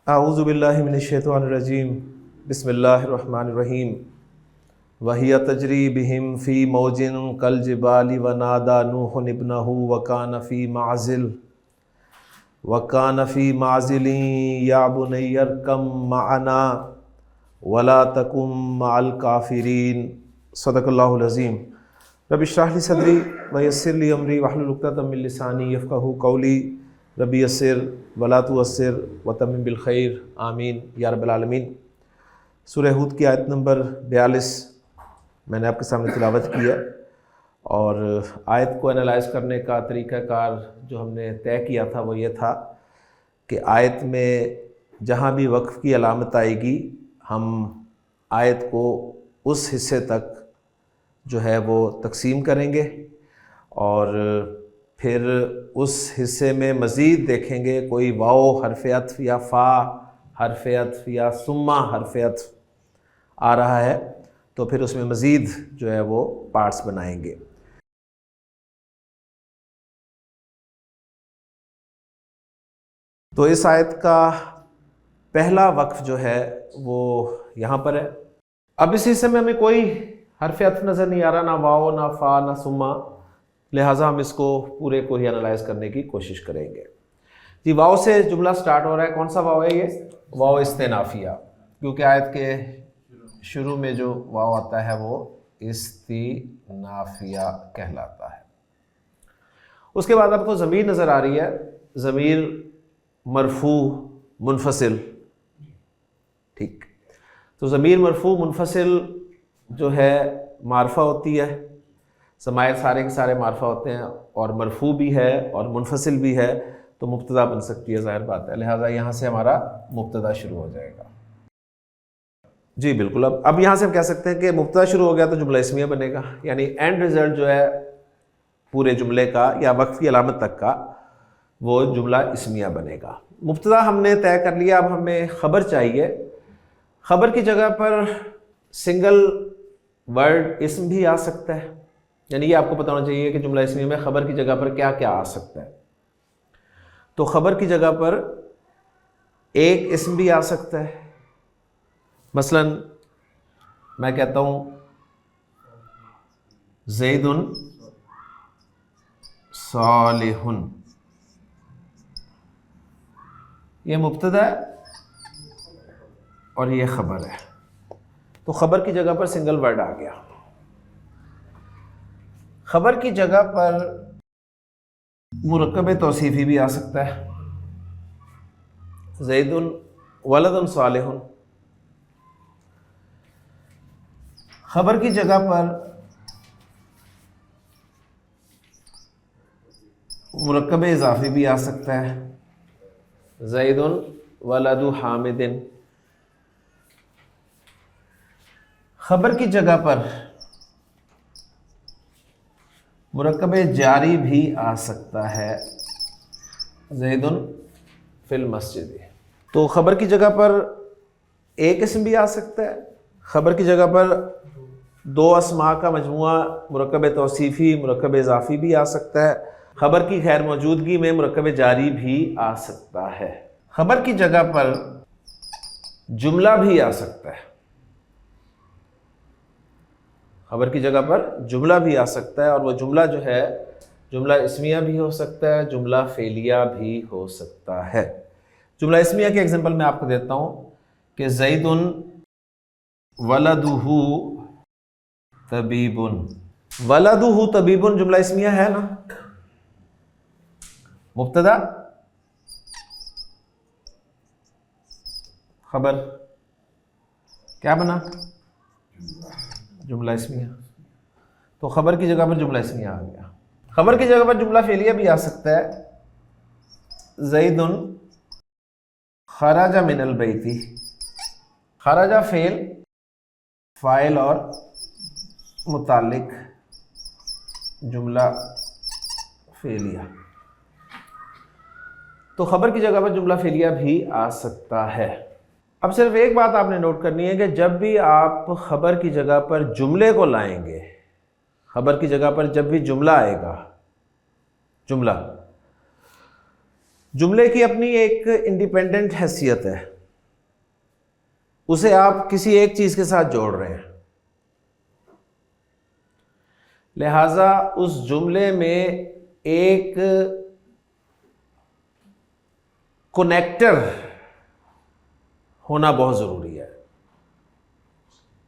आऊज़ु बिल्लाहि मिनश्शैतानिर्रजीम बिस्मिल्लाहिर्रहमानिर्रहीम वहिय तजरी बिहिम फ़ी मौजिन कल जिबालि व नादा नूहुन इब्नहु व कान फ़ी माज़िलिन या बुनय्या अरकम मअना वला तकुम मअल काफ़िरीन। सदक़ल्लाहुल अज़ीम। रब्बि इश्रह ली सदरी व यस्सिर ली अमरी वहलुल उक़दतम मिन लिसानी यफ़क़हू क़ौली रब्बि यस्सिर वला तुअस्सिर व तम्मिम बिल खैर आमीन या रब्बल आलमीन। सूरह हूद की आयत नंबर 42 मैंने आपके सामने तिलावत की है और आयत को एनालाइज़ करने का तरीक़ाकार जो हमने तय किया था वो ये था कि आयत में जहाँ भी वक्फ़ की अलामत आएगी हम आयत को उस हिस्से तक जो है वो तकसीम करेंगे और फिर उस हिस्से में मज़ीद देखेंगे कोई वाओ हरफ अत्फ़ या फ़ा हरफ अत्फ़ या सुम्मा हरफ अत्फ़ आ रहा है तो फिर उसमें मज़ीद जो है वो पार्ट्स बनाएंगे। तो इस आयत का पहला वक्फ़ जो है वो यहाँ पर है। अब इस हिस्से में हमें कोई हरफ अत्फ़ नज़र नहीं आ रहा, ना वाओ ना फ़ा ना सुम्मा, लिहाजा हम इसको पूरे को ही एनालाइज़ करने की कोशिश करेंगे। जी, वाओ से जुमला स्टार्ट हो रहा है। कौन सा वाओ है ये? वाओ इस्तिनाफिया, क्योंकि आयत के शुरू में जो वाओ आता है वो इस्तिनाफिया कहलाता है। उसके बाद आपको ज़मीर नज़र आ रही है, ज़मीर मरफू मुनफसिल। ठीक, तो ज़मीर मरफू मुनफसिल जो है मारफा होती है। समायर सारे के सारे मारफा होते हैं और मरफू भी है और मुनफसिल भी है तो मुब्तदा बन सकती है, ज़ाहिर बात है। लिहाजा यहाँ से हमारा मुब्तदा शुरू हो जाएगा। जी बिल्कुल। अब यहाँ से हम कह सकते हैं कि मुब्तदा शुरू हो गया तो जुमला इस्मिया बनेगा, यानी एंड रिज़ल्ट जो है पूरे जुमले का या वक्फ़ की अलामत तक का वो जुमला इस्मिया बनेगा। मुब्तदा हमने तय कर लिया, अब हमें ख़बर चाहिए। ख़बर की जगह पर सिंगल वर्ड इस्म भी आ सकता है, यानी ये आपको पता होना चाहिए कि जुमला इस्मिया में ख़बर की जगह पर क्या क्या आ सकता है। तो ख़बर की जगह पर एक इस्म भी आ सकता है। मसलन मैं कहता हूँ ज़ैदुन सालिहुन, ये मुब्तदा है और ये ख़बर है, तो ख़बर की जगह पर सिंगल वर्ड आ गया। ख़बर की जगह पर मुरक्कब तौसीफ़ी भी आ सकता है, ज़ैदुन वलदुन सालिहुन। ख़बर की जगह पर मुरक्कब इज़ाफ़ी भी आ सकता है, ज़ैदुन वलदु हामिदिन। ख़बर की जगह पर मुरक्कब जारी भी आ सकता है, ज़ैदुन फिल मस्जिद। तो ख़बर की जगह पर एक इसम भी आ सकता है। ख़बर की जगह पर दो अस्मा का मजमुआ मुरक्कब तौसीफ़ी मुरक्कब इज़ाफ़ी भी आ सकता है। ख़बर की खैर मौजूदगी में मुरक्कब जारी भी आ सकता है। ख़बर की जगह पर जुमला भी आ सकता है। ख़बर की जगह पर जुमला भी आ सकता है और वह जुमला जो है जुमला इस्मिया भी हो सकता है, जुमला फ़ेलिया भी हो सकता है। जुमला इस्मिया के एग्जांपल मैं आपको देता हूँ कि ज़ैदुन वलदुहु तबीबुन। वलदुहु तबीबुन जुमला इस्मिया है ना, मुब्तदा ख़बर क्या बना? जुमला इस्मिया। तो ख़बर की जगह पर जुमला इस्मिया आ गया। ख़बर की जगह पर जुमला फ़ेलिया भी आ सकता है, ज़ैदुन खराजा मिनल बैती। खराजा फ़ेल, फ़ाइल और मुतालिक जुमला फ़ेलिया। तो ख़बर की जगह पर जुमला फ़ेलिया भी आ सकता है। अब सिर्फ एक बात आपने नोट करनी है कि जब भी आप ख़बर की जगह पर जुमले को लाएंगे, ख़बर की जगह पर जब भी जुमला आएगा, जुमले की अपनी एक इंडिपेंडेंट हैसियत है। उसे आप किसी एक चीज के साथ जोड़ रहे हैं, लिहाजा उस जुमले में एक कनेक्टर होना बहुत जरूरी है।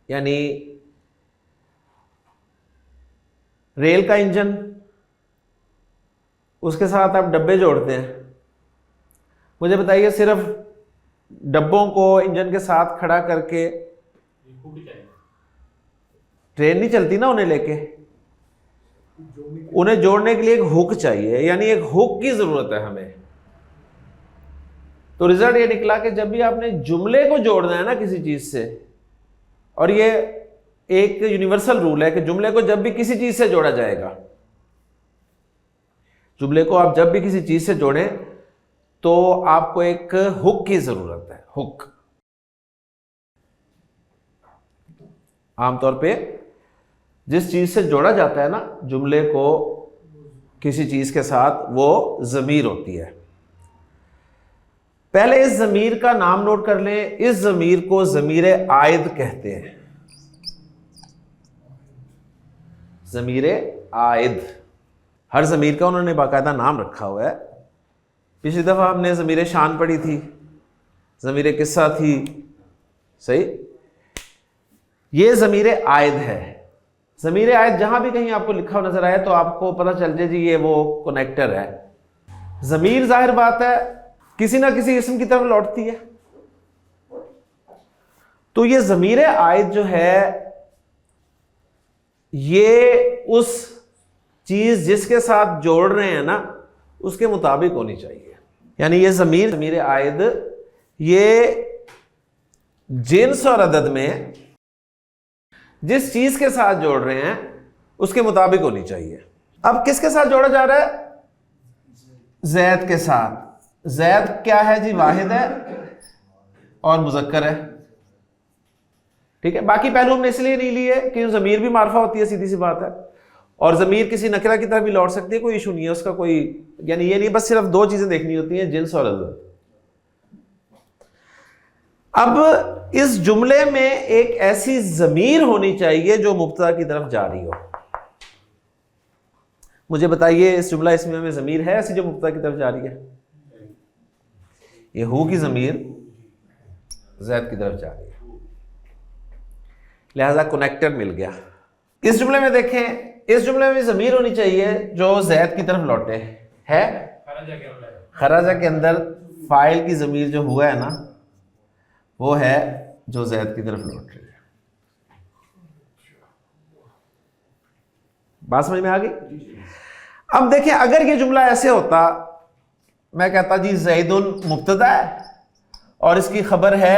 यानी रेल का इंजन, उसके साथ आप डब्बे जोड़ते हैं। मुझे बताइए, सिर्फ डब्बों को इंजन के साथ खड़ा करके ट्रेन नहीं चलती ना, उन्हें लेके। उन्हें जोड़ने के लिए एक हुक चाहिए, यानी एक हुक की जरूरत है हमें। तो रिजल्ट ये निकला कि जब भी आपने जुमले को जोड़ना है ना किसी चीज से, और ये एक यूनिवर्सल रूल है कि जुमले को जब भी किसी चीज से जोड़ा जाएगा, जुमले को आप जब भी किसी चीज से जोड़ें तो आपको एक हुक की जरूरत है। हुक आमतौर पे जिस चीज से जोड़ा जाता है ना जुमले को किसी चीज के साथ, वो जमीर होती है। पहले इस जमीर का नाम नोट कर लें। इस जमीर को जमीर आयद कहते हैं। जमीर आयद, हर जमीर का उन्होंने बाकायदा नाम रखा हुआ है। पिछली दफा हमने जमीर शान पढ़ी थी, जमीर किस्सा थी, सही। ये जमीर आयद है। जमीर आयद जहां भी कहीं आपको लिखा हुआ नजर आए तो आपको पता चल जाए जी ये वो कनेक्टर है। जमीर जाहिर बात है किसी ना किसी इसम की तरफ लौटती है। तो ये जमीर आयद जो है ये उस चीज जिसके साथ जोड़ रहे हैं ना उसके मुताबिक होनी चाहिए। यानी ये जमीर आयद ये जिन्स और अदद में जिस चीज के साथ जोड़ रहे हैं उसके मुताबिक होनी चाहिए। अब किसके साथ जोड़ा जा रहा है? जैद के साथ। जैद क्या है जी? वाहिद है और मुजक्कर है, ठीक है। बाकी पहलू हमने इसलिए नहीं लिए कि जमीर भी मार्फा होती है, सीधी सी बात है, और जमीर किसी नकरा की तरफ भी लौट सकती है, कोई इशू नहीं है उसका, कोई यानी ये नहीं बस सिर्फ दो चीजें देखनी होती हैं, जिन्स और अदद। अब इस जुमले में एक ऐसी जमीर होनी चाहिए जो मुब्तदा की तरफ जा रही हो। मुझे बताइए इस जुमला इसमें में जमीर है ऐसी जो मुब्तदा की तरफ जा रही है? ये हु की जमीर जैद की तरफ जा रही है, लिहाजा कनेक्टर मिल गया। इस जुमले में देखें, इस जुमले में जमीर होनी चाहिए जो जैद की तरफ लौटे है। खराजा के अंदर फाइल की जमीर जो हुआ है ना वो है जो जैद की तरफ लौट रही है। बात समझ में आ गई? अब देखें, अगर ये जुमला ऐसे होता, मैं कहता जी जैदुन मुब्तदा है और इसकी खबर है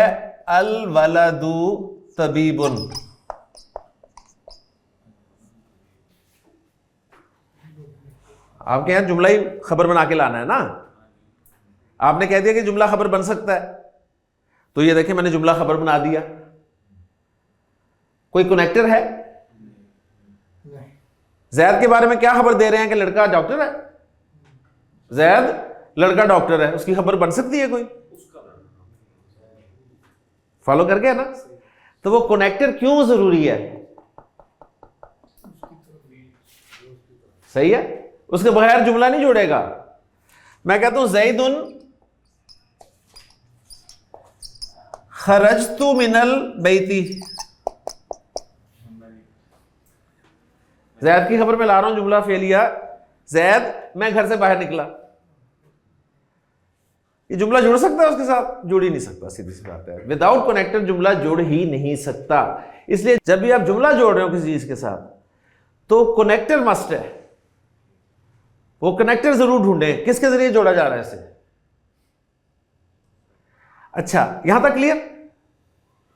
अल वलदु तबीबुन। आपके यहां जुमला ही खबर बना के लाना है ना। आपने कह दिया कि जुमला खबर बन सकता है, तो ये देखें मैंने जुमला खबर बना दिया। कोई कनेक्टर है? जैद के बारे में क्या खबर दे रहे हैं कि लड़का डॉक्टर है? जैद लड़का डॉक्टर है, उसकी खबर बन सकती है कोई? फॉलो कर गया ना? तो वो कनेक्टर क्यों जरूरी है? सही है, उसके बगैर जुमला नहीं जुड़ेगा। मैं कहता हूं जैदुन खरजतु मिनल बैती। जैद की खबर में ला रहा हूं, जुमला फेलिया। जैद मैं घर से बाहर निकला। ये जुमला जुड़ सकता है उसके साथ? जुड़ ही नहीं सकता, सीधी सी बात है। विदाउट कनेक्टर जुमला जुड़ ही नहीं सकता। इसलिए जब भी आप जुमला जोड़ रहे हो किसी चीज के साथ तो कनेक्टर मस्ट है। वो कनेक्टर जरूर ढूंढें किसके जरिए जोड़ा जा रहा है इसे। अच्छा, यहां तक क्लियर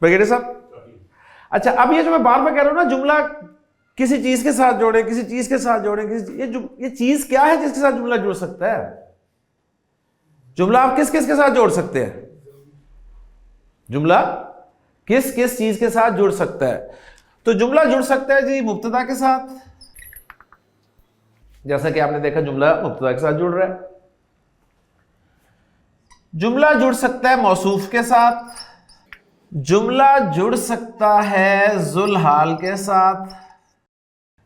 ब्रिगेडियर साहब? अच्छा, अब ये जो मैं बार बार कह रहा हूं ना, जुमला किसी चीज के साथ जोड़े, किसी चीज के साथ जोड़े, ये चीज क्या है जिसके साथ जुमला जुड़ सकता है? जुमला आप किस किस के साथ जोड़ सकते हैं? जुमला किस किस चीज के साथ जुड़ सकता है? तो जुमला जुड़ सकता है जी मुब्तदा के साथ, जैसा कि आपने देखा जुमला मुब्तदा के साथ जुड़ रहा है। जुमला जुड़ सकता है मौसूफ के साथ, जुमला जुड़ सकता है जुल हाल के साथ,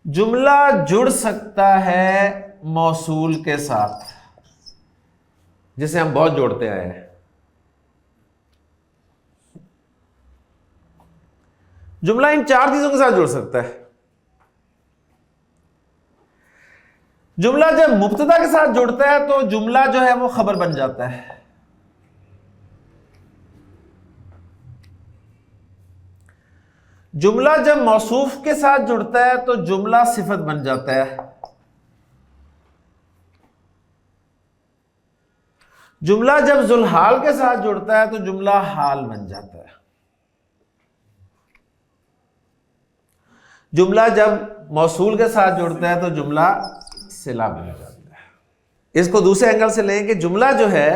जुमला जुड़ सकता है मौसूल के साथ, जिसे हम बहुत जोड़ते आए हैं। जुमला इन चार चीजों के साथ जुड़ सकता है। जुमला जब मुब्तदा के साथ जुड़ता है तो जुमला जो है वो खबर बन जाता है। जुमला जब मौसूफ के साथ जुड़ता है तो जुमला सिफत बन जाता है। जुमला जब जुलहाल के साथ जुड़ता है तो जुमला हाल बन जाता है। जुमला जब मौसूल के साथ जुड़ता है तो जुमला सिला बन जाता है। इसको दूसरे एंगल से लें कि जुमला जो है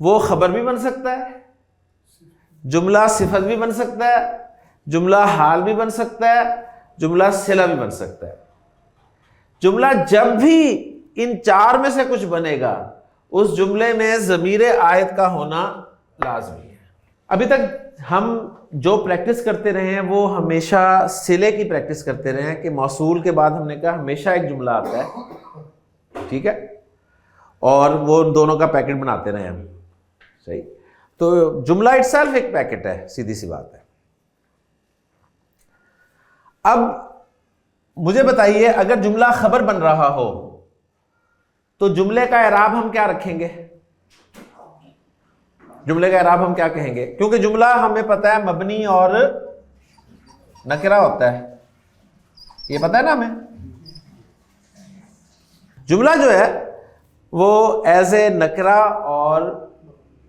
वो खबर भी बन सकता है, जुमला सिफत भी बन सकता है, जुमला हाल भी बन सकता है, जुमला सिला भी बन सकता है। जुमला जब भी इन चार में से कुछ बनेगा उस जुमले में ज़मीर आयत का होना लाज़मी है। अभी तक हम जो प्रैक्टिस करते रहे हैं वो हमेशा सिले की प्रैक्टिस करते रहे हैं कि मौसूल के बाद हमने कहा हमेशा एक जुमला आता है, ठीक है, और वो दोनों का पैकेट बनाते रहे हम, सही। तो जुमला इटसेल्फ एक पैकेट है, सीधी सी बात है। अब मुझे बताइए, अगर जुमला खबर बन रहा हो तो जुमले का एराब हम क्या रखेंगे? जुमले का एराब हम क्या कहेंगे? क्योंकि जुमला हमें पता है मबनी और नकरा होता है, ये पता है ना हमें। जुमला जो है वो एज ए नकरा और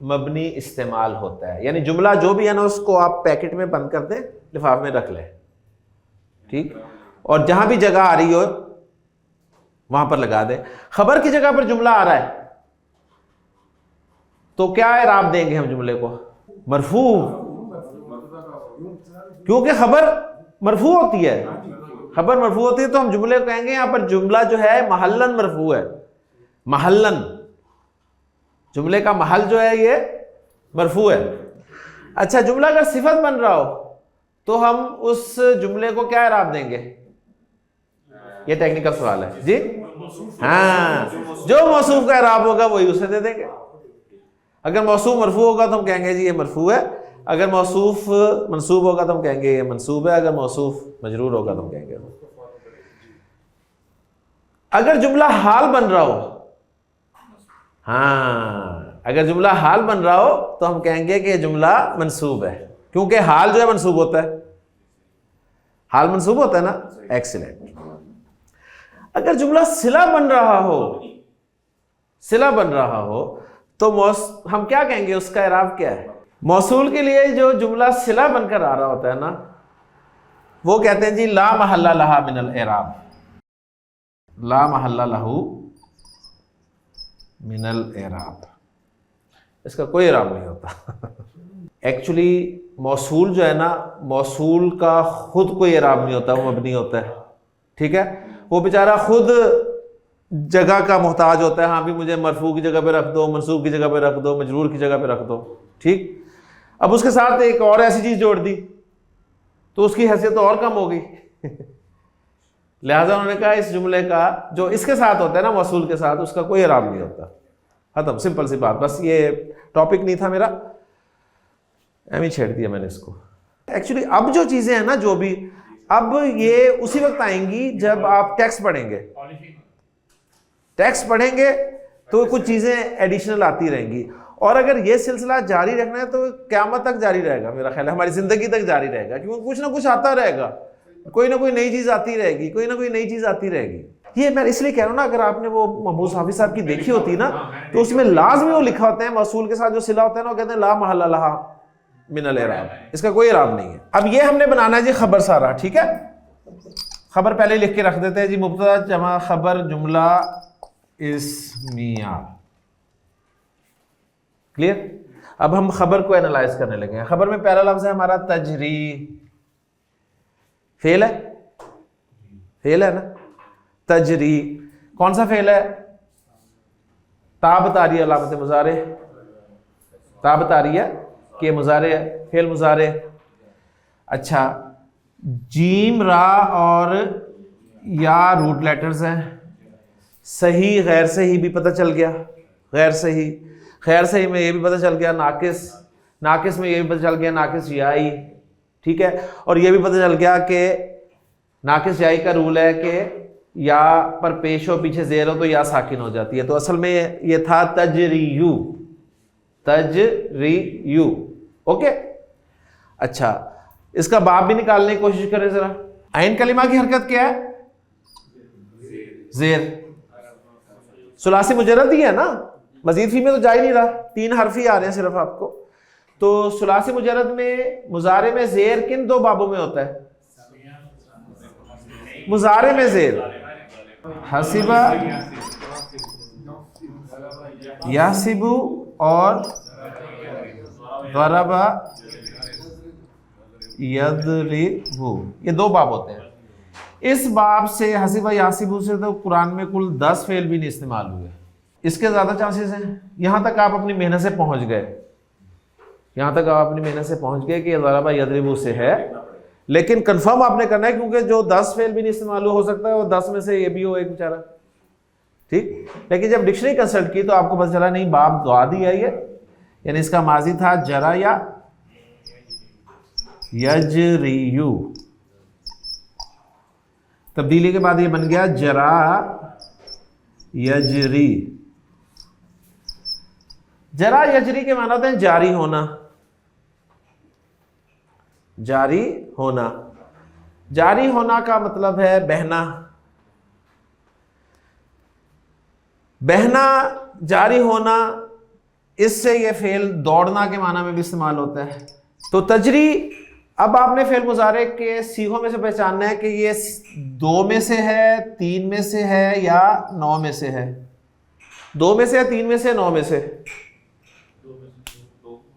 मबनी इस्तेमाल होता है, यानी जुमला जो भी है ना उसको आप पैकेट में बंद कर दें, लिफाफ में रख लें, ठीक, और जहां भी जगह आ रही हो वहां पर लगा दें। खबर की जगह पर जुमला आ रहा है तो क्या एराब देंगे हम जुमले को? मरफू, क्योंकि खबर मरफू होती है, खबर मरफू होती है तो हम जुमले को कहेंगे यहां पर जुमला जो है महल्लन मरफू है। महल्लन, जुमले का महल जो है ये मरफू है। अच्छा, जुमला अगर सिफत बन रहा हो तो हम उस जुमले को क्या एराब देंगे? ये टेक्निकल सवाल है जी। हाँ, जो मौसूफ का एराब होगा वही उसे दे देंगे। अगर मौसूफ मरफू होगा तो हम कहेंगे जी ये मरफू है, अगर मौसूफ मंसूब होगा तो हम कहेंगे ये मंसूब है, अगर मौसूफ मजरूर होगा तो हम कहेंगे। अगर जुमला हाल बन रहा हो, हाँ, अगर जुमला हाल बन रहा हो तो हम कहेंगे कि ये जुमला मंसूब है, क्योंकि हाल जो है मंसूब होता है, हाल मंसूब होता है ना। एक्सीलेंट। अगर जुमला सिला बन रहा हो, सिला बन रहा हो तो हम क्या कहेंगे? उसका एराब क्या है? मौसूल के लिए जो जुमला सिला बनकर आ रहा होता है ना वो कहते हैं जी ला महल्ला लहा मिनल एराब, ला महल्ला लहू मिनल एराब, इसका कोई एराब नहीं होता। एक्चुअली मौसूल जो है ना, मौसूल का खुद कोई एराब नहीं होता, वो मबनी होता है, ठीक है। वो बेचारा खुद जगह का मोहताज होता है, हाँ भी मुझे मरफू की जगह पे रख दो, मंसूब की जगह पे रख दो, मजरूर की जगह पे रख दो, ठीक। अब उसके साथ एक और ऐसी चीज जोड़ दी तो उसकी हैसियत तो और कम हो गई। लिहाजा उन्होंने कहा इस जुमले का जो इसके साथ होता है ना, मौसूल के साथ, उसका कोई एराब नहीं होता। खत्म, सिंपल सी बात। बस ये टॉपिक नहीं था मेरा, एम ही छेड़ दिया मैंने इसको। एक्चुअली अब जो चीजें हैं ना, जो भी अब ये उसी वक्त आएंगी जब आप टेक्स्ट पढ़ेंगे। टेक्स्ट पढ़ेंगे तो कुछ चीजें एडिशनल आती रहेंगी, और अगर ये सिलसिला जारी रखना है तो क़यामत तक जारी रहेगा, मेरा ख्याल है हमारी जिंदगी तक जारी रहेगा, क्योंकि कुछ ना कुछ आता रहेगा, कोई ना कोई नई चीज आती रहेगी, कोई ना कोई नई चीज आती रहेगी। ये मैं इसलिए कह रहा हूँ ना, अगर आपने वो महमूद हाफिज साहब की देखी होती ना तो उसमें लाजमी वो लिखा होता है मौसूल के साथ जो सिला होता है ना, वो कहते हैं ला महल्ला लहा मिनल एराब, इसका कोई एराब नहीं है। अब ये हमने बनाना है जी खबर सारा, ठीक है। खबर पहले लिख के रख देते हैं जी, मुब्तदा जमा खबर जुमला इस्मिया, क्लियर। अब हम खबर को एनालाइज करने लगे। खबर में पहला लफ्ज है हमारा तजरी, फेल है, फेल है ना, तजरी। कौन सा फेल है? ताब तारी अलामत मुजारे, ताब तारी है कि ये मुजारे है, फेल मुजारे। अच्छा, जीम, रा और या रूट लेटर्स हैं। सही गैर सही भी पता चल गया, गैर सही, खैर सही में ये भी पता चल गया, नाकिस, नाकिस में ये भी पता चल गया, नाकिस याई, ठीक है। और ये भी पता चल गया कि नाकिस याई का रूल है कि या पर पेश हो पीछे जेर हो तो या साकिन हो जाती है। तो असल में ये था तजरियू, तजरियू, ओके। अच्छा, इसका बाब भी निकालने की कोशिश करें जरा। आइन कलिमा की हरकत क्या है? जेर। सुलासी मुजर्रद ही है ना, मजीद फी में तो जा ही नहीं रहा, 3 हर्फ ही आ रहे हैं सिर्फ आपको। तो सुलासी मुजर्रद में मुजारे में जेर किन 2 बाबों में होता है? मुजारे में जेर हसीबा, यासिबु और दरबा यदरिबु, ये 2 बाब होते हैं। इस बाब से हसीबा यासिबु से तो कुरान में कुल 10 फेल भी नहीं इस्तेमाल हुए। इसके ज़्यादा चांसेस हैं। यहाँ तक आप अपनी मेहनत से पहुँच गए, यहाँ तक आप अपनी मेहनत से पहुँच गए कि दरबा यदरिबु से है, लेकिन कंफर्म आपने करना है क्योंकि जो 10 फेल भी नहीं इस्तेमाल हो सकता है वो 10 में से ये भी हो एक बेचारा, ठीक। लेकिन जब डिक्शनरी कंसल्ट की तो आपको पता चला नहीं, बाब दुआ दी है ये, यानी इसका माजी था जरा या यजरियू। तब्दीली के बाद ये बन गया जरा यजरी। जरा यजरी के माना होते हैं जारी होना, जारी होना। जारी होना का मतलब है बहना, बहना, जारी होना। इससे ये फेल दौड़ना के माना में भी इस्तेमाल होता है। तो तजरी, अब आपने फेल मुजारे के सीगों में से पहचानना है कि ये 2 में से है, 3 में से है या 9 में से है। 2 में से है, 3 में से, 9 में से?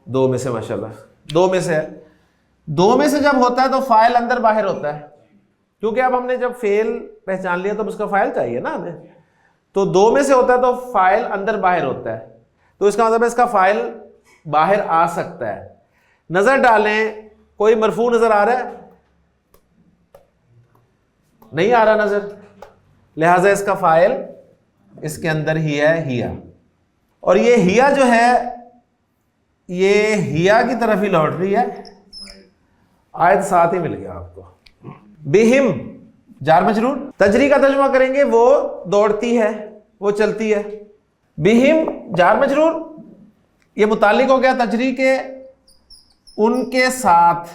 2 में से, माशाल्लाह, 2 में से है। 2 में से जब होता है तो फाइल अंदर बाहर होता है, क्योंकि अब हमने जब फेल पहचान लिया तो उसका फाइल चाहिए ना हमें। तो 2 में से होता है तो फाइल अंदर बाहर होता है, तो इसका मतलब है इसका फाइल बाहर आ सकता है। नजर डालें, कोई मरफू नजर आ रहा है? नहीं आ रहा नजर, लिहाजा इसका फाइल इसके अंदर ही है, हिया। और ये हिया जो है ये हिया की तरफ ही लौट रही है। आयत साथ ही मिल गया आपको। बिहिम जार मजरूर। तजरी का तर्जुमा करेंगे वो दौड़ती है, वो चलती है। बिहिम जार मजरूर, ये मुतालिक हो गया तजरी के उनके साथ,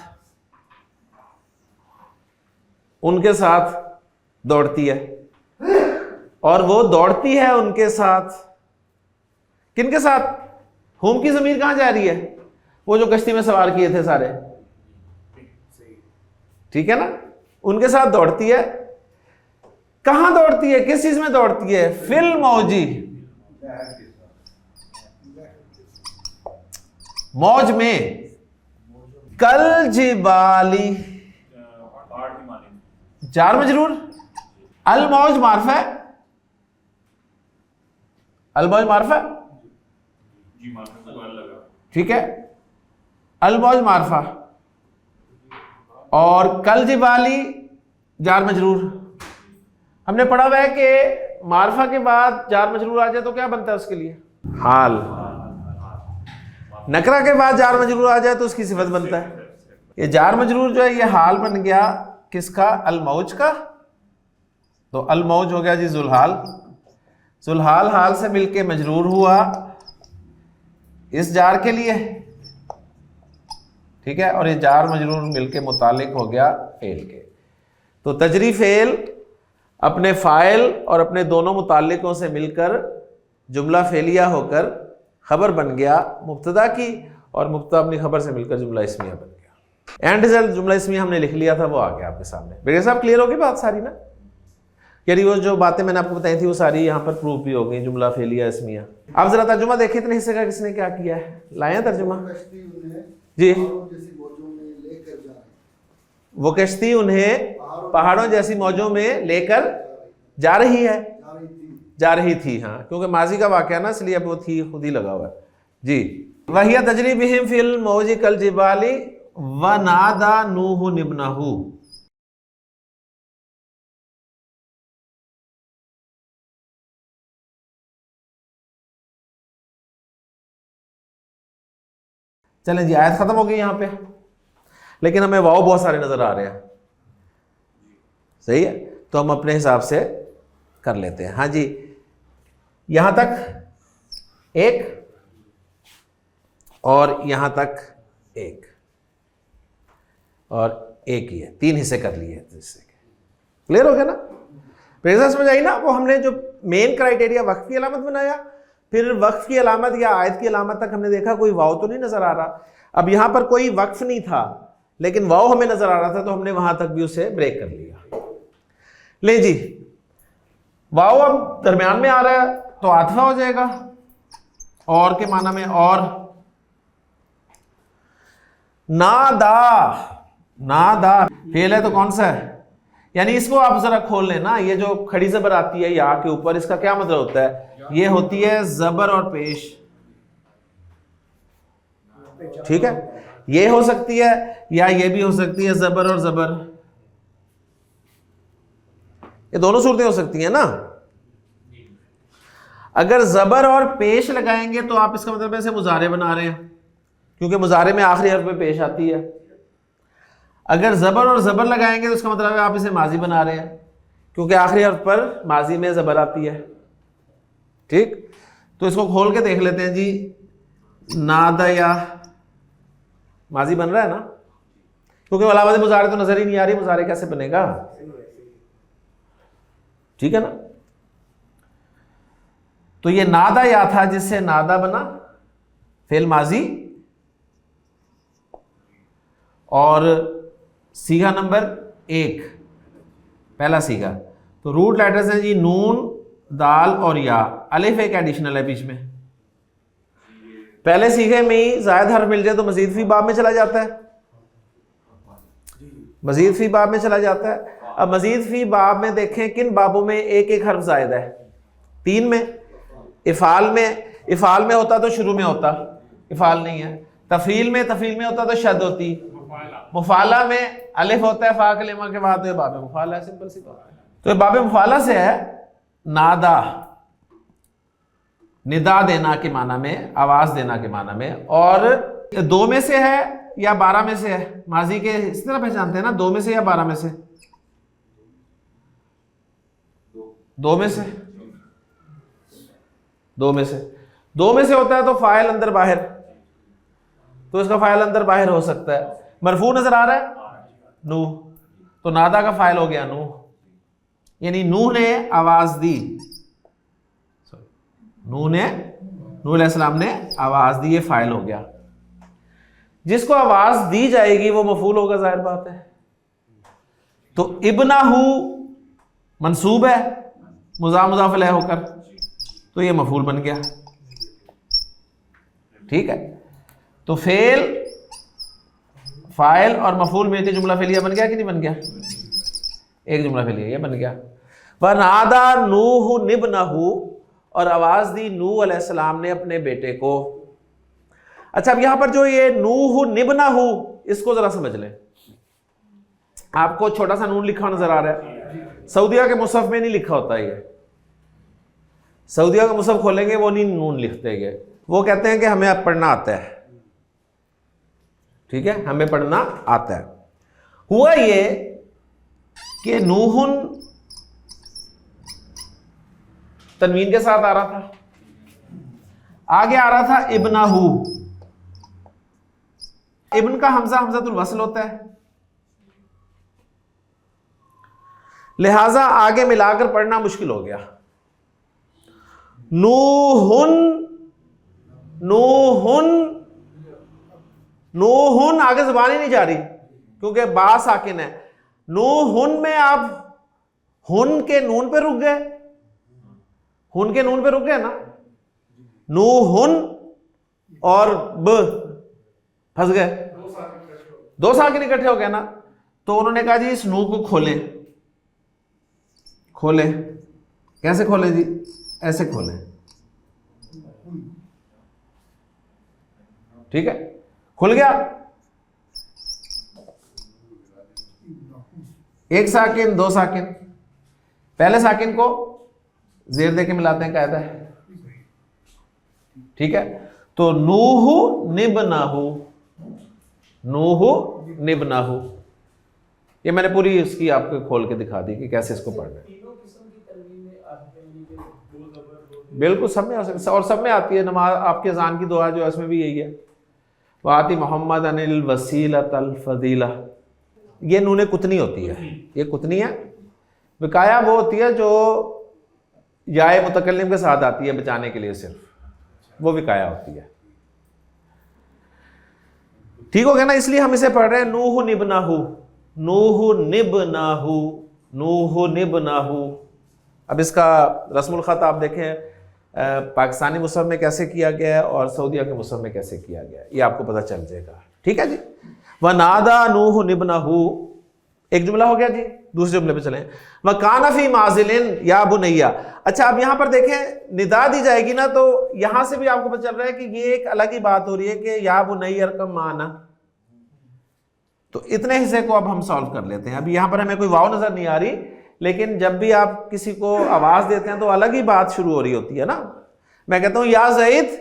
उनके साथ दौड़ती है, और वो दौड़ती है उनके साथ। किनके साथ? हुम की ज़मीर कहां जा रही है? वो जो कश्ती में सवार किए थे सारे, ठीक है ना, उनके साथ दौड़ती है। कहां दौड़ती है, किस चीज में दौड़ती है? फिल मौजी, मौज में। कल जिबाली जार मजरूर। अल मौज मार्फा है, अल मौज मार्फा, ठीक है, अल मौज मार्फा। और कल जिबाली जार मजरूर। हमने पढ़ा हुआ है कि मार्फा के बाद जार मजरूर आ जाए तो क्या बनता है उसके लिए? हाल। नकरा के बाद जार मजरूर आ जाए तो उसकी सिफत बनता है। ये जार मजरूर जो है ये हाल बन गया किसका? अलमौज का। तो अलमौज हो गया जी जुलहाल। जुलहाल हाल से मिलके मजरूर हुआ इस जार के लिए, ठीक है, और ये जार मजरूर मिलके मुतालिक हो गया फेल के। तो तजरी फेल अपने फाइल और अपने दोनों मुतालिकों से मिलकर जुमला फेलिया होकर खबर बन गया मुब्तदा की, और मुब्तदा अपनी खबर से मिलकर जुमला इस्मिया बन गया। एंड रिजल्ट जुमला इस्मिया हमने लिख लिया था, वो आ गया आपके सामने। बेटे साहब क्लियर होगी बात सारी ना? यानी वो जो बातें मैंने आपको बताई थी वो सारी यहाँ पर प्रूफ भी हो गई, जुमला फेलिया इस्मिया। आप जरा तर्जुमा देखिए इतने हिस्से का किसने क्या किया है, लाए तर्जुमा जी। वो कश्ती उन्हें पहाड़ों जैसी मौजों में लेकर जा रही है, जा रही थी, हाँ, क्योंकि माजी का वाकया ना, इसलिए अब वो थी खुद ही लगा हुआ है, जी, वहिया तजरी बिहिम फिल मौजी कल जिबाली व नादा नूह निब्नहू। चलें जी, आयत खत्म हो गई यहां पे, लेकिन हमें वाव बहुत सारे नजर आ रहे हैं। सही है, तो हम अपने हिसाब से कर लेते हैं। हाँ जी, यहां तक एक और यहां तक एक और एक ही है, 3 हिस्से कर लिए हिस्से के। क्लियर हो गया ना? प्रेजेंस में जाइए ना, वो हमने जो मेन क्राइटेरिया वक्फ की अलामत बनाया, फिर वक्फ की अलामत या आयत की अलामत तक हमने देखा कोई वाव तो नहीं नजर आ रहा। अब यहां पर कोई वक्फ नहीं था लेकिन वाव हमें नजर आ रहा था, तो हमने वहां तक भी उसे ब्रेक कर लिया। ले जी, वाव अब दरमियान में आ रहा है तो आतिफा हो जाएगा, और के माना में और। नादा, नादा फेल है तो कौन सा है? यानी इसको आप जरा खोल लेना, ये जो खड़ी जबर आती है या के ऊपर, इसका क्या मतलब होता है? ये होती है जबर और पेश। ठीक है, ये हो सकती है या ये भी हो सकती है, जबर और जबर, ये दोनों सूरतें हो सकती हैं ना। अगर जबर और पेश लगाएंगे तो आप इसका मतलब ऐसे मुजारे बना रहे हैं, क्योंकि मुजारे में आखिरी हर्फ में पेश आती है। अगर जबर और जबर लगाएंगे तो इसका मतलब है आप इसे माजी बना रहे हैं, क्योंकि आखिरी हर्फ पर माजी में जबर आती है। ठीक, तो इसको खोल के देख लेते हैं जी। नादा या माजी बन रहा है ना, क्योंकि अलामत मुजारे तो नजर ही नहीं आ रही, मुजारे कैसे बनेगा? ठीक है ना? तो ये नादा या था जिससे नादा बना फेल माजी, और सीगा नंबर 1 पहला सीगा। तो रूट लेटर्स हैं जी नून, दाल और या। अलिफ एक एडिशनल है बीच में। पहले सीगे में ही जायद हर्फ मिल जाए तो मजीद फी बाब में चला जाता है, मजीद फी बाब में चला जाता है। अब मजीद फी बाब में देखें किन बाबों में एक एक हर्फ जायद है? 3 में। इफाल में होता तो शुरू में होता, इफाल नहीं है। तफील में होता तो शद होती। मुफाला में अलिफ होता है फा कलिमा के बाद, तो बाब मुफाला है, सिंपल सी बात है। तो बाब मुफाला से है नादा, निदा देना के माना में, आवाज देना के माना में। और 2 में से है या 12 में से है? माजी के इस तरह पहचानते हैं ना, 2 में से या 12 में से? 2 में से, 2 में से। 2 में से होता है तो फाइल अंदर बाहर, तो इसका फाइल अंदर बाहर हो सकता है। मरफू नजर आ रहा है नूह, तो नादा का फाइल हो गया नूह, यानी नूह ने आवाज दी, नूह अलैहिस्सलाम ने आवाज दी, ये फाइल हो गया। जिसको आवाज दी जाएगी वो मफूल होगा, जाहिर बात है। तो इब्नाहू मंसूब है मुजाफ अलैह होकर, तो ये मफूल बन गया। ठीक है, तो फेल, फाइल और मफूल मिलकर जुमला फेलिया बन गया कि नहीं बन गया? एक जुमला फेलिया ये बन गया। वनादा नूह निब्नहू, और आवाज दी नूह अलैहिस्सलाम ने अपने बेटे को। अच्छा, अब यहां पर जो ये नूह निब्नहू, इसको जरा समझ लें। आपको छोटा सा नून लिखा नजर आ रहा है, सऊदिया के मुसहफ में नहीं लिखा होता ये। सऊदिया का मुसहफ खोलेंगे वो नहीं नून लिखते ये, वो कहते हैं कि हमें अब पढ़ना आता है। ठीक है, हमें पढ़ना आता है। हुआ ये कि नूहुन तनवीन के साथ आ रहा था, आगे आ रहा था इब्नाहू। इब्न का हमजा हमजातुल वस्ल होता है, लिहाजा आगे मिलाकर पढ़ना मुश्किल हो गया। नूहुन, नूहुन, नूहुन, आगे जुबान ही नहीं जा रही क्योंकि बा साकिन है। नूहुन में आप हुन के नून पे रुक गए, हुन के नून पे रुक गए ना, नूहुन और ब फंस गए, 2 साकिन इकट्ठे हो गए ना। तो उन्होंने कहा जी इस नू को खोलें। खोलें कैसे खोलें जी? ऐसे खोलें, ठीक है, खुल गया। एक साकिन, दो साकिन, पहले साकिन को जेर दे के मिलाते हैं, कायदा है। ठीक है, तो नूहु निबनाहु, नूहु निबनाहु, ये मैंने पूरी इसकी आपको खोल के दिखा दी कि कैसे इसको पढ़ना है। बिल्कुल सब में आ सकती, और सब में आती है। नमाज आपके अज़ान की दुआ जो है उसमें भी यही है, वाती मोहम्मद अनिल वसीलत अल फजीला। ये नूने कुतनी होती है, ये कुतनी है। विकाया वो होती है जो याए मुतकल्लिम के साथ आती है बचाने के लिए, सिर्फ वो विकाया होती है। ठीक हो गया ना, इसलिए हम इसे पढ़ रहे हैं नूह निबनाहु, नूह निबनाहु, नूह निबनाहु। अब इसका रस्मुल खत आप देखें पाकिस्तानी मुसहफ में कैसे किया गया है और सऊदीया के मुसहफ में कैसे किया गया है, ये आपको पता चल जाएगा। ठीक है जी, व नादा नूह निबनाहु, एक जुमला हो गया जी। दूसरे जुमले पे चलें, व काना फी माजिलिन या बुनैया। अच्छा, अब यहां पर देखें निदा दी जाएगी ना, तो यहां से भी आपको पता चल रहा है कि ये एक अलग ही बात हो रही है कि या बुनैया का माना। तो इतने हिस्से को अब हम सॉल्व कर लेते हैं। अभी यहां पर हमें कोई वाव नजर नहीं आ रही, लेकिन जब भी आप किसी को आवाज देते हैं तो अलग ही बात शुरू हो रही होती है ना। मैं कहता हूं या ज़ैद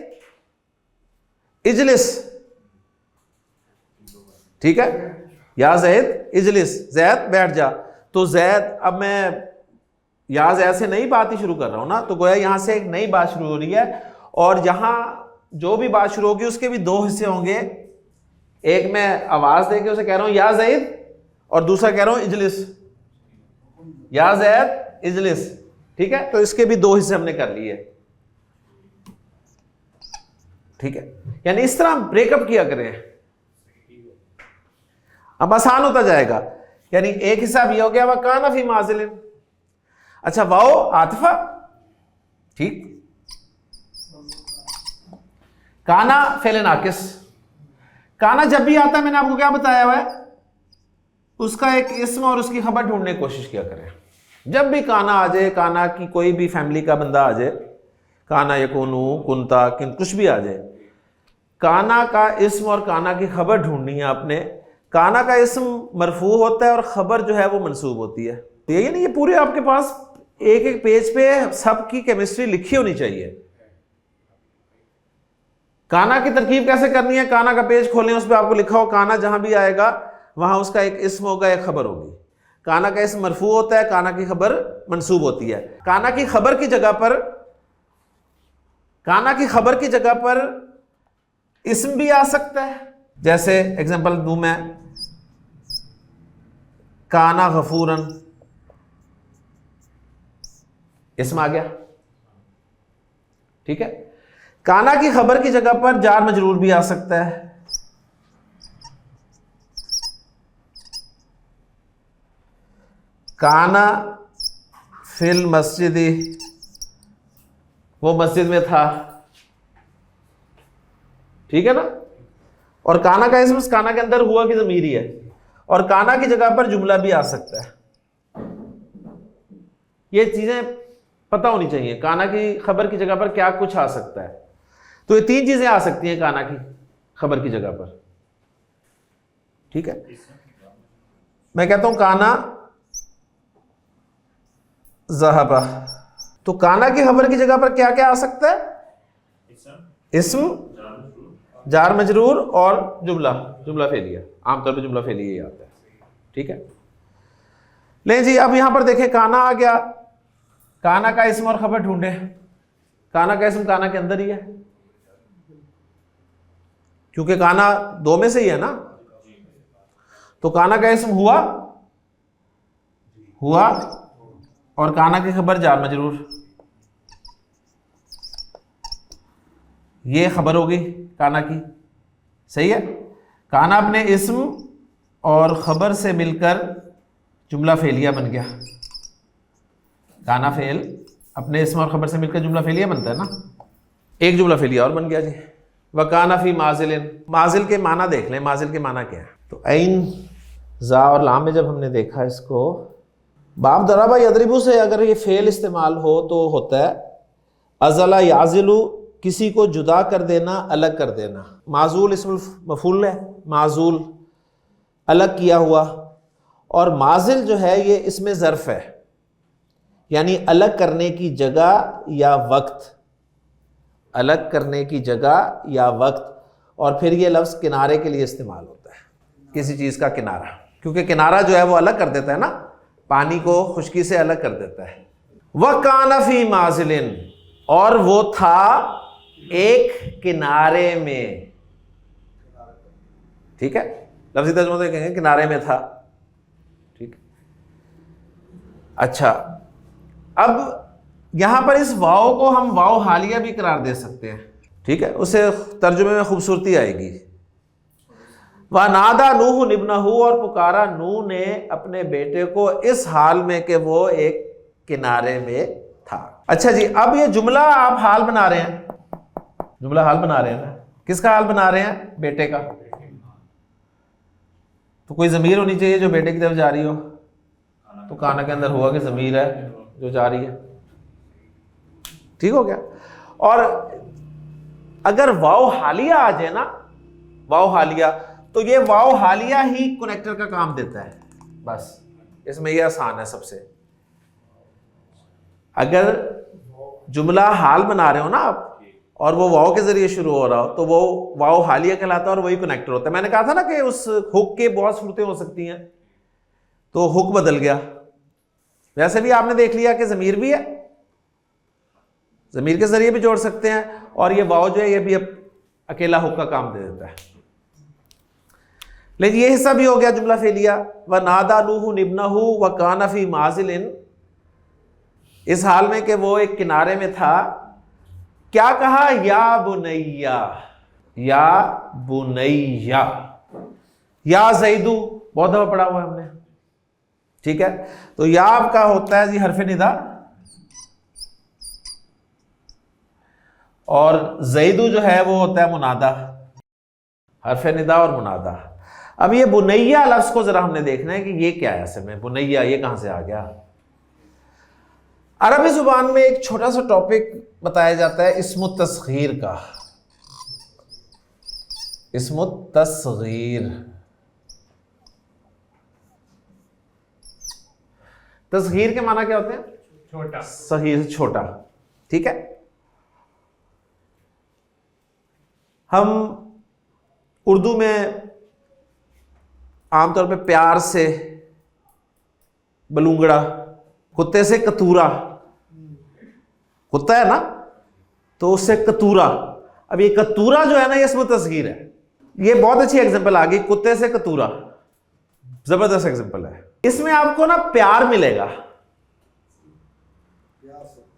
इजलिस, ठीक है, या ज़ैद इजलिस, ज़ैद बैठ जा। तो ज़ैद, अब मैं या ज़ैद से नई बात ही शुरू कर रहा हूं ना, तो गोया यहां से एक नई बात शुरू हो रही है, और जहां जो भी बात शुरू होगी उसके भी दो हिस्से होंगे। एक मैं आवाज देके उसे कह रहा हूं या ज़ैद, और दूसरा कह रहा हूं इजलिस, या ज़ैद इजलिस। ठीक है, तो इसके भी दो हिस्से हमने कर लिए। ठीक है, यानी इस तरह हम ब्रेकअप किया करें, अब आसान होता जाएगा। यानी एक हिस्सा भी हो गया वह काना फी माजिलिन। अच्छा, वाओ आतिफा, ठीक, काना फेले नाकिस। काना जब भी आता है, मैंने आपको क्या बताया हुआ है, उसका एक इस्म और उसकी खबर ढूंढने की कोशिश किया करें। जब भी काना आ जाए, काना की कोई भी फैमिली का बंदा आ जाए, काना यकूनु कुंता किन कुछ भी आ जाए, काना का इस्म और काना की खबर ढूंढनी है आपने। काना का इस्म मरफू होता है और खबर जो है वो मंसूब होती है। तो यही नहीं, ये पूरे आपके पास एक एक पेज पे सबकी केमिस्ट्री लिखी होनी चाहिए। काना की तरकीब कैसे करनी है, काना का पेज खोलें, उस पर आपको लिखा हो काना, जहां भी आएगा वहां उसका एक इस्म होगा, एक खबर होगी। काना का इस्म मरफू होता है, काना की खबर मंसूब होती है। काना की खबर की जगह पर, काना की खबर की जगह पर इस्म भी आ सकता है। जैसे एग्जांपल दूं मैं, काना गफूरन, इस्म आ गया। ठीक है, काना की खबर की जगह पर जार मजरूर भी आ सकता है। काना फिल मस्जिदी, वो मस्जिद में था। ठीक है ना, और काना का इस्म काना के अंदर हुआ कि ज़मीरी है, और काना की जगह पर जुमला भी आ सकता है। ये चीजें पता होनी चाहिए, काना की खबर की जगह पर क्या कुछ आ सकता है। तो ये तीन चीजें आ सकती हैं काना की खबर की जगह पर। ठीक है, मैं कहता हूं काना ज़हबा, तो काना की खबर की जगह पर क्या क्या आ सकता है, इस्म, जार मजरूर और जुमला, जुमला फेलिया। आमतौर पे जुमला फेलिया ही आता है। ठीक है, ले जी, अब यहां पर देखें काना आ गया, काना का इस्म और खबर ढूंढे। काना का इस्म काना के अंदर ही है, क्योंकि काना दो में से ही है ना। तो काना का इस्म हुआ, हुआ, और काना की खबर जार मजरूर, ये खबर होगी काना की। सही है, काना अपने इस्म और खबर से मिलकर जुमला फेलिया बन गया। काना फेल अपने इस्म और खबर से मिलकर जुमला फेलिया बनता है ना। एक जुमला फेलिया और बन गया जी, वकाना फी माजिलिन। माजिल के माना देख लें, माजिल के माना क्या है। तो ऐन, जा और लाम में जब हमने देखा इसको, बाप दराबा यदरिबू से अगर ये फेल इस्तेमाल हो तो होता है अजला याजिलु किसी को जुदा कर देना, अलग कर देना। माजूल इस्मुल मफूल है, माजूल अलग किया हुआ, और माजिल जो है ये इसमें ज़र्फ है, यानी अलग करने की जगह या वक्त, अलग करने की जगह या वक्त। और फिर ये लफ्ज़ किनारे के लिए इस्तेमाल होता है, किसी चीज़ का किनारा, क्योंकि किनारा जो है वो अलग कर देता है ना, पानी को खुश्की से अलग कर देता है। वह काना फी माजिलिन, और वो था एक किनारे में, ठीक है, लफ्ज़ी तर्जुमा तो कहेंगे किनारे में था, ठीक। अच्छा, अब यहां पर इस वाव को हम वाव हालिया भी करार दे सकते हैं, ठीक है, उससे तर्जुमे में खूबसूरती आएगी। वह नादा नूह इब्नहू, और पुकारा नूह ने अपने बेटे को इस हाल में कि वो एक किनारे में था। अच्छा जी, अब ये जुमला आप हाल बना रहे हैं, जुमला हाल बना रहे हैं ना, किसका हाल बना रहे हैं? बेटे का। तो कोई ज़मीर होनी चाहिए जो बेटे की तरफ जा रही हो, तो काना के अंदर हुआ कि ज़मीर है जो जा रही है, ठीक हो गया। और अगर वाव हालिया आ जाए ना, वाव हालिया, तो ये वाव हालिया ही कनेक्टर का काम देता है, बस इसमें ये आसान है सबसे। अगर जुमला हाल बना रहे हो ना आप, और वो वाव के जरिए शुरू हो रहा हो, तो वो वाव हालिया कहलाता है और वही कनेक्टर होता है। मैंने कहा था ना कि उस हुक के बहुत सूरतें हो सकती हैं, तो हुक बदल गया। वैसे भी आपने देख लिया कि ज़मीर भी है, ज़मीर के जरिए भी जोड़ सकते हैं, और ये वाव जो है ये भी अकेला हुक का काम दे देता है। लेकिन ये हिस्सा भी हो गया जुमला फेलिया। व नादा नूह इब्नहू व काना फी माजिलिन, इस हाल में कि वो एक किनारे में था। क्या कहा? या बुनैया, या बुनैया, या ज़ैदू, बहुत दफा पढ़ा हुआ है हमने, ठीक है। तो या आपका होता है जी हरफ निदा, और ज़ैदू जो है वो होता है मुनादा, हरफ निदा और मुनादा। अब ये बुनैया लफ्ज़ को जरा हमने देखना है कि ये क्या है असल में, बुनैया ये कहां से आ गया। अरबी जुबान में एक छोटा सा टॉपिक बताया जाता है इस्मु तस्गीर का, इस्मु तस्गीर। तस्गीर के माना क्या होते हैं? छोटा, सगीर छोटा, ठीक है। हम उर्दू में आमतौर पे प्यार से बलूंगड़ा, कुत्ते से कतूरा, कुत्ता है ना, तो उससे कतूरा। अब ये कतूरा जो है ना, ये इसमें तस्गीर है। ये बहुत अच्छी एग्जांपल आ गई, कुत्ते से कतूरा, जबरदस्त एग्जांपल है। इसमें आपको ना प्यार मिलेगा,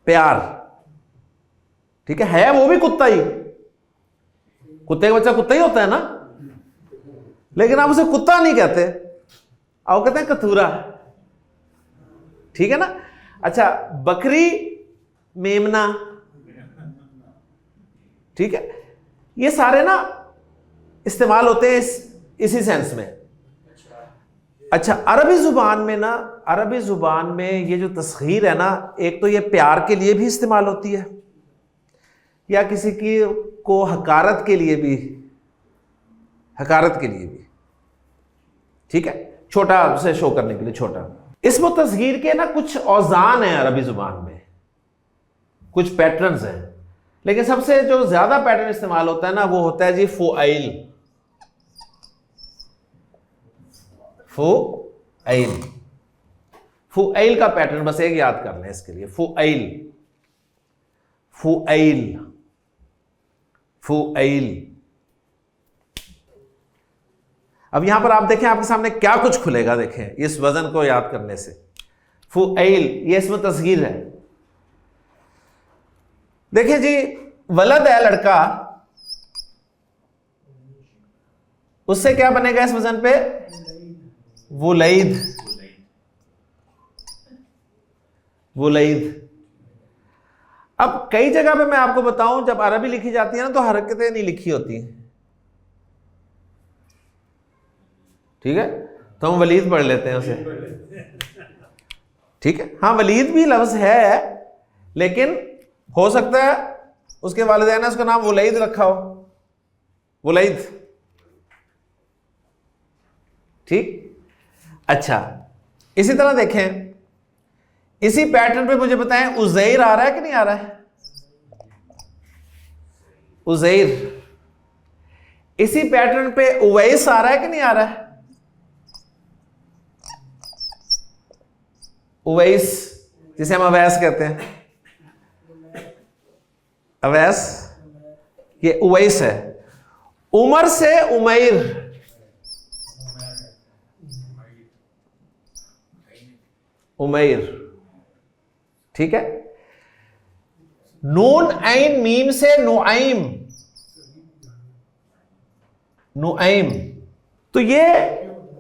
प्यार, ठीक है वो भी कुत्ता ही, कुत्ते का बच्चा कुत्ता ही होता है ना, लेकिन आप उसे कुत्ता नहीं कहते, आप कहते हैं कतूरा, ठीक है ना। अच्छा, बकरी, मेमना, ठीक है, ये सारे ना इस्तेमाल होते हैं इसी सेंस में। अच्छा, अरबी जुबान में ना, अरबी जुबान में ये जो तस्गीर है ना, एक तो ये प्यार के लिए भी इस्तेमाल होती है, या किसी की को हकारत के लिए भी, हकारत के लिए भी, ठीक है, छोटा से शो करने के लिए छोटा। इसमें तस्गीर के ना कुछ औज़ान हैं अरबी जुबान में, कुछ पैटर्न्स हैं, लेकिन सबसे जो ज्यादा पैटर्न इस्तेमाल होता है ना, वो होता है जी फ़ुआइल, फ़ुआइल, फ़ुआइल का पैटर्न बस एक याद कर लें इसके लिए, फ़ुआइल, फ़ुआइल, फ़ुआइल। अब यहां पर आप देखें, आपके सामने क्या कुछ खुलेगा, देखें इस वजन को याद करने से। फ़ुआइल, ये इसमें तस्गीर है। देखिए जी, वलद है लड़का, उससे क्या बनेगा इस वजन पे? वुलैद, वुलैद। अब कई जगह पे मैं आपको बताऊं, जब अरबी लिखी जाती है ना, तो हरकतें नहीं लिखी होती, ठीक है, तो हम वलीद पढ़ लेते हैं उसे, ठीक है। हाँ, वलीद भी लफ्ज है, लेकिन हो सकता है उसके वालिदैन ने उसका नाम वुलैद रखा हो, वुलैद। ठीक। अच्छा, इसी तरह देखें, इसी पैटर्न पे मुझे बताएं उज़ैर आ रहा है कि नहीं आ रहा है? उज़ैर। इसी पैटर्न पे उवैस आ रहा है कि नहीं आ रहा है? उवैस, जिसे हम अवैस कहते हैं, अवैस, ये उवैस है। उमर से उमैर, उमैर। ठीक है। नून ऐन मीम से नुआइम, नुआइम। तो ये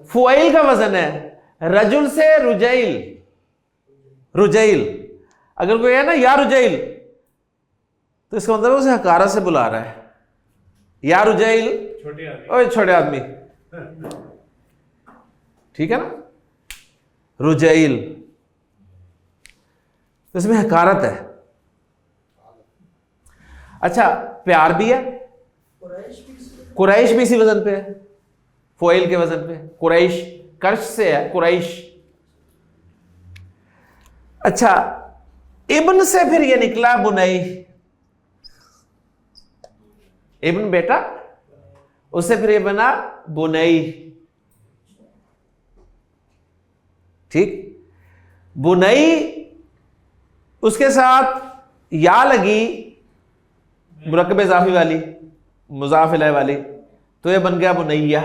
फुआइल का वजन है। रजुल से रुजैल, रुजैल। अगर कोई है ना या रुजैल, तो इसका मतलब उसे हकारा से बुला रहा है। या रुजैल, ओए छोटे आदमी। ठीक है ना, रुजैल, तो इसमें हकारत है। अच्छा, प्यार भी है। कुरैश भी इसी वजन पे है, फोइल के वजन पे। कुरैश कर्श से है, कुरैश। अच्छा, इब्न से फिर ये निकला बुनई, इब्न बेटा, उससे फिर ये बना बुनई। ठीक। बुनई, उसके साथ या लगी मुरक्कब इजाफी वाली, मुजाफ इलैह वाली, तो ये बन गया बुनैया।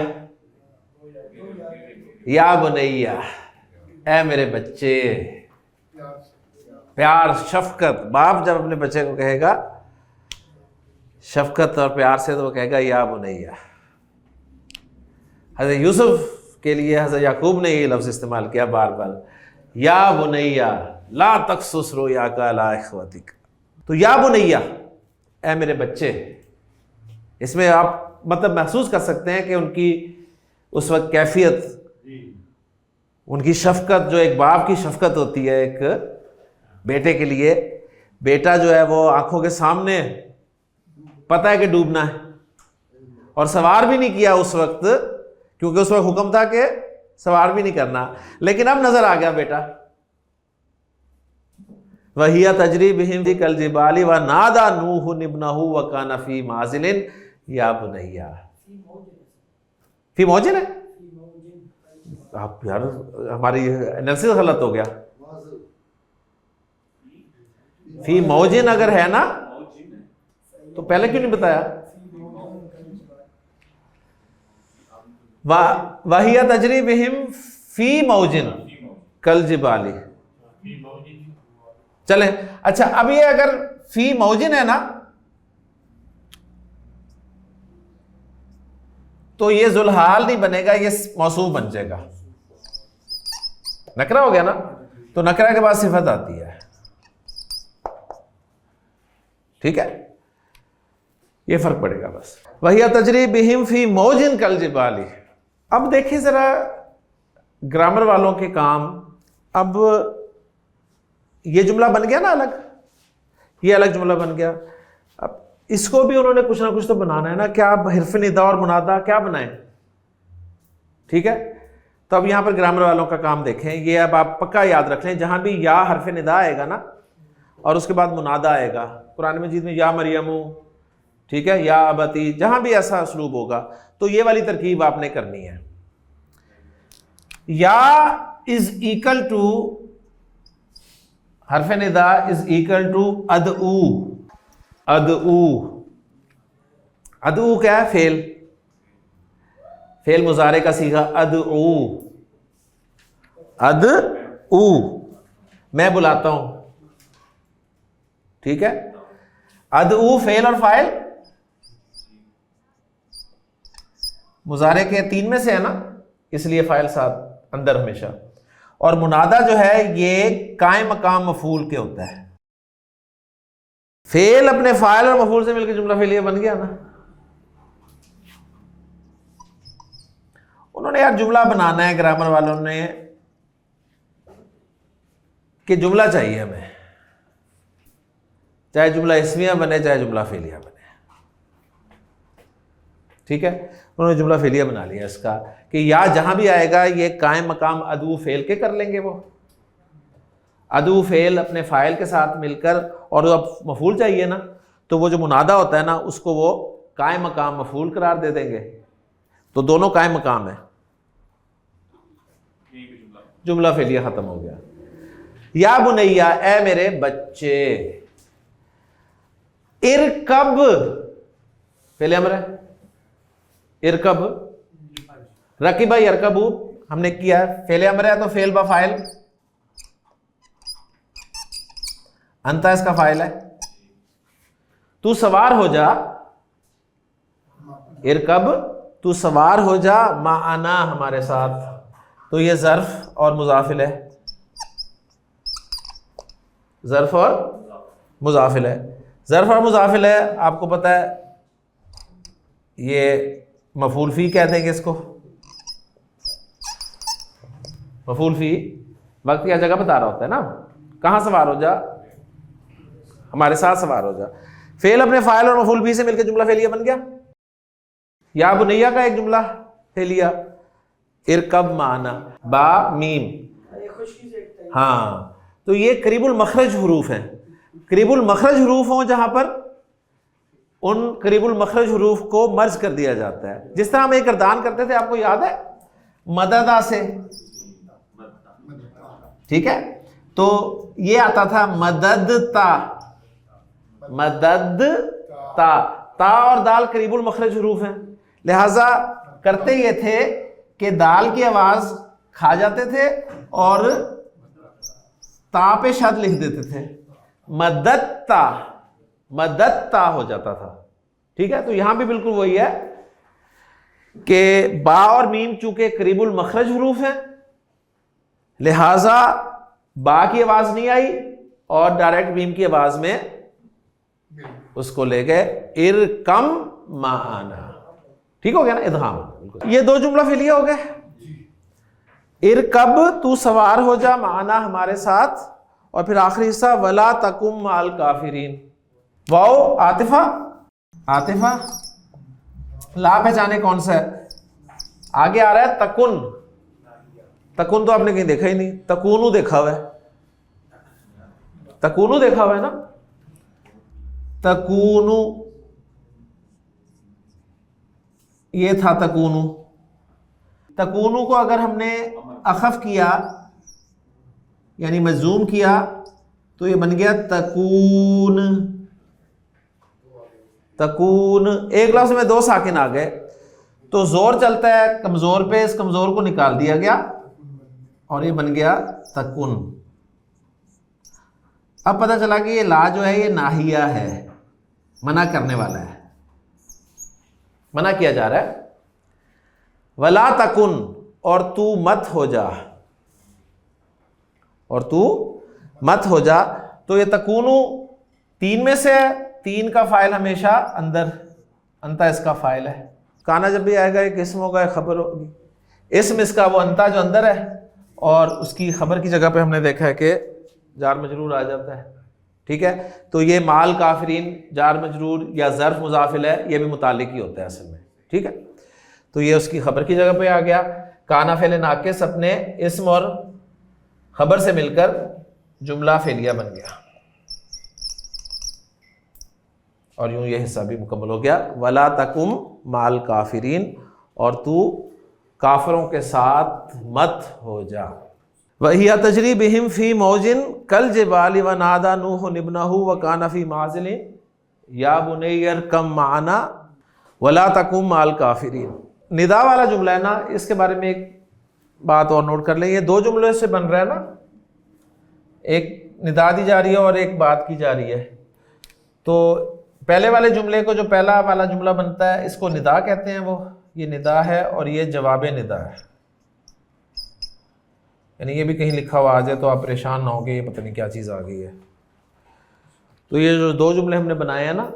या बुनैया, ऐ मेरे बच्चे। प्यार, शफकत। बाप जब अपने बच्चे को कहेगा शफकत और प्यार से, तो वो कहेगा या बुनैया। हज़रत यूसुफ के लिए हज़रत याकूब ने ये लफ्ज़ इस्तेमाल किया बार बार, या बुनैया ला तक़्सुस रुयाका अला इख्वतिक। तो या बुनैया, ऐ मेरे बच्चे। इसमें आप मतलब महसूस कर सकते हैं कि उनकी उस वक्त कैफियत, उनकी शफकत, जो एक बाप की शफकत होती है एक बेटे के लिए। बेटा जो है वो आंखों के सामने पता है कि डूबना है, और सवार भी नहीं किया उस वक्त, क्योंकि उस वक्त हुक्म था कि सवार भी नहीं करना, लेकिन अब नजर आ गया बेटा। वहिया तजरी बिहिम कल जिबाली व नादा नूह इब्नहु व काना फी माजिलिन या बुनैया। फी मौजिन है। आप यार, हमारी एनालिसिस गलत हो गया। फी मौजिन अगर है ना, तो पहले क्यों नहीं बताया? वहिया तजरी बिहिम फी मौजिन कल जिबाली। चले, अच्छा, अब ये अगर फी मौजिन है ना, तो ये जुल्हाल नहीं बनेगा, ये मौसूफ बन जाएगा। नकरा हो गया ना, तो नकरा के बाद सिफत आती है। ठीक है, ये फर्क पड़ेगा बस। वहिया तजरी बिहिम फी मौजिन कल जिबाली। अब देखिए जरा ग्रामर वालों के काम। अब ये जुमला बन गया ना अलग, ये अलग जुमला बन गया। अब इसको भी उन्होंने कुछ ना कुछ तो बनाना है ना। क्या अब हिर्फ निदा और मुनादा क्या बनाएं? ठीक है, तो अब यहां पर ग्रामर वालों का काम देखें। ये अब आप पक्का याद रख लें, जहां भी या हर्फ निदा आएगा ना, और उसके बाद मुनादा आएगा, कुरान मजीद में या मरियमू, ठीक है, या अबती, जहां भी ऐसा उसलूब होगा, तो ये वाली तरकीब आपने करनी है। या इज इक्वल टू हर्फ निदा इज इक्वल टू अदऊ। अदऊ, अदऊ क्या है? फेल। फेल मुजारे का सीगा अदऊ। अदऊ, मैं बुलाता हूं। ठीक है, अदऊ फेल और फाइल मुजारे के 3 में से है ना, इसलिए फाइल साथ अंदर हमेशा। और मुनादा जो है ये कायम मकाम मफूल के होता है। फेल अपने फाइल और मफूल से मिलकर जुमला फेलिया बन गया ना। उन्होंने यार जुमला बनाना है, ग्रामर वालों ने, कि जुमला चाहिए हमें। चाहे जुमला इस्मिया बने चाहे जुमला फेलिया बने। ठीक है, उन्होंने जुमला फेलिया बना लिया इसका कि या जहां भी आएगा ये कायम मकाम अदू फेल के कर लेंगे। वो अदू फेल अपने फ़ाइल के साथ मिलकर, और अब मफूल चाहिए ना, तो वो जो मुनादा होता है ना उसको वो कायम मकाम मफूल करार दे देंगे, तो दोनों कायम मकाम है, जुमला फेलिया ख़त्म हो गया। या बुनैया, ए मेरे बच्चे, इरकब फेल अमर है, इरकब, रकीबा यरकबू हमने किया है, फेल अमर है तो फेल बा फाइल, अंता इसका फाइल है। तू सवार हो जा, इरकब तू सवार हो जा, माना हमारे साथ, तो ये ज़र्फ और मुज़ाफिल है, ज़र्फ और मुज़ाफिल है। ज़र्फ और मुज़ाफिल है, आपको पता है ये मफूल फ़ी कह देंगे इसको, मफूल फ़ी वक्त या जगह बता रहा होता है ना, कहाँ सवार हो जा, हमारे साथ सवार हो जा। फेल अपने फाइल और मफूल फ़ी से मिलकर जुमला फेलिया बन गया। या बुनैया का एक जुमला फेलिया, इरकब माना, बा मीम, हाँ, तो ये करीबुल मखरज हरूफ हैं। करीबुल मखरज हरूफ हों जहां पर उन करीबुल मखरज हरूफ को मर्ज कर दिया जाता है। जिस तरह हम एक गर्दान करते थे, आपको याद है, मददा से, ठीक है, तो ये आता था मददता, मददता, ता और दाल करीबुल मखरज हरूफ हैं, लिहाजा करते ये थे कि दाल की आवाज खा जाते थे और ता पे शद लिख देते थे, मददता, मददता हो जाता था। ठीक है, तो यहां भी बिल्कुल वही है कि बा और मीम चूंकि करीबुल मखरज हरूफ हैं, लिहाजा बा की आवाज नहीं आई और डायरेक्ट मीम की आवाज में उसको ले गए, इरकम माना। ठीक हो गया ना, इदगाम। ये दो जुमला फेलिया हो गए। इरकब तू सवार हो जा, माना हमारे साथ, और फिर आखिरी हिस्सा वला तकुम माल काफिरीन। वाओ आतिफा, आतिफा ला पहचाने कौन सा है, आगे आ रहा है तकुन, तकुन तो आपने कहीं देखा ही नहीं, तकुनु देखा हुआ है, तकुनु देखा हुआ है ना, तकुनु, ये था तकुनु। तकुनु को अगर हमने अखफ किया यानी मजूम किया तो ये बन गया तकून, तकून। एक लफ्ज में दो साकिन आ गए तो जोर चलता है कमजोर पे, इस कमजोर को निकाल दिया गया और ये बन गया तकुन। अब पता चला कि ये ला जो है ये नाहिया है, मना करने वाला है, मना किया जा रहा है। वला तकुन, और तू मत हो जा, और तू मत हो जा। तो ये तकुनु तीन में से है, तीन का फाइल हमेशा अंदर, अंता इसका फाइल है। काना जब भी आएगा एक इसम होगा, एक खबर होगी, इसम इसका वो अंता जो अंदर है, और उसकी खबर की जगह पे हमने देखा है कि जार मजरूर आ जाता है। ठीक है, तो ये माल काफिरीन जार मजरूर या ज़र्फ मुज़ाफिल है, ये भी मुतालिक ही होता है असल में। ठीक है, तो ये उसकी खबर की जगह पे आ गया। काना फेल नाकिस अपने इस्म और खबर से मिलकर जुमला फेलिया बन गया, और यूं ये हिस्सा भी मुकम्मल हो गया। वला तकुम माल काफिरीन, और तू काफिरों के साथ मत हो जा। वहिया तजरी बिहिम फी मौजिन कल जिबाली व नादा नूह निबनहु व काना फी माजिलिन या बुनैयर कम माना वला तकुम माल काफिरीन। निदा वाला जुमला है ना, इसके बारे में एक बात और नोट कर लें। ये दो जुमलों से बन रहा है ना, एक निदा दी जा रही है और एक बात की जा रही है। तो पहले वाले जुमले को, जो पहला वाला जुमला बनता है, इसको निदा कहते हैं, वो ये निदा है, और ये जवाब निदा है। यानी ये भी कहीं लिखा हुआ आ जाए तो आप परेशान ना होगे, ये पता नहीं क्या चीज़ आ गई है। तो ये जो दो जुमले हमने बनाए हैं ना,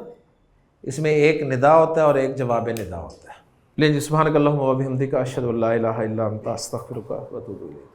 इसमें एक निदा होता है और एक जवाब निदा होता है। लेकिन सुब्हानक अल्लाहुम्मा व बिहम्दिका अशहदु अल्ला इलाहा इल्ला अंता अस्तगफिरुका व अतूबु इलैक।